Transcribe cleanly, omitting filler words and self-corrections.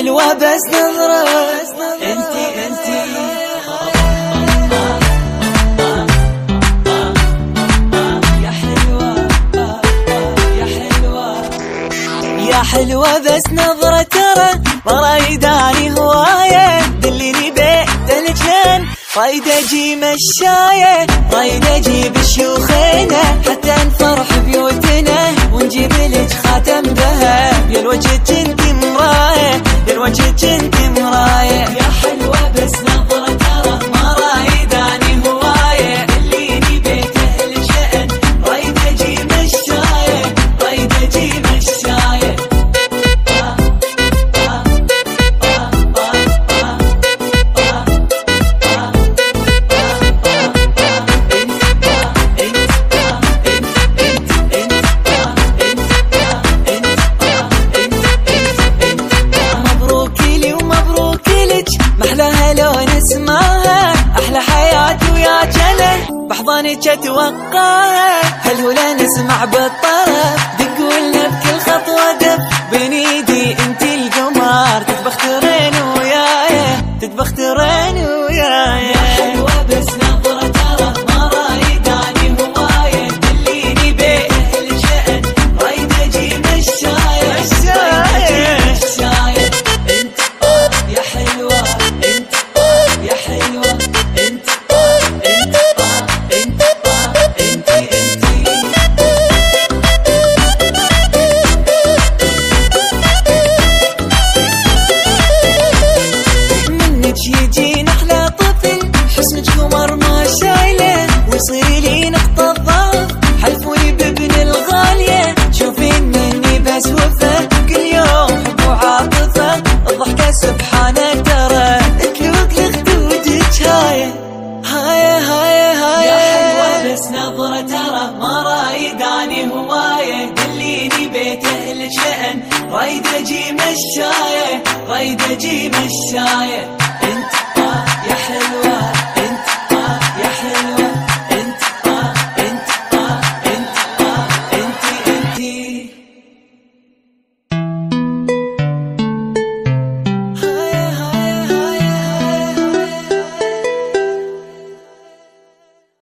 حلوة بس نظرة انتي يا حلوة يا حلوة يا حلوة بس نظرة ترى ما رايداني هواية دليني بيت الجنان رايد اجي مشاية رايد اجيب شيوخنا حتى نفرح بيوتنا ونجيب لك خاتم ذهب يا الوجه انتي مراية يا الوجه انتي مراية يا حلوة بس نظرة ترى ما رايداني هواية دليني بيت الجنان رايد اجي مشاية رايد اجي مشاية محلاها لون اسمها احلى حياتي ويا جنة بحضانك اتوقعها هالهولا نسمع بالطرف دق ولنا بكل خطوة دب بين ايدي انتي القمر تتبخترين وياي تتبخترين وياي يا حلوة بس نظرة ترى ما رايداني هواية دليني بيت الجنة رايد اجي مشاية رايد اجي مشاية انت يا حلوة يا حلوة انت منك يجينا احلى طفل حسنك قمر ما شايله ويصير لي نقطة ضعف حلفوني بابن الغالية شوفين مني بس وفا كل يوم حب وعاطفة الضحكة سبحانك ترى تلوق لخدودك هاي يا حلوة بس نظرة ترى ما رايداني هواية دليني بيت اهل الشأن رايد اجي مشاية رايد اجي مشاية انت يا حلوة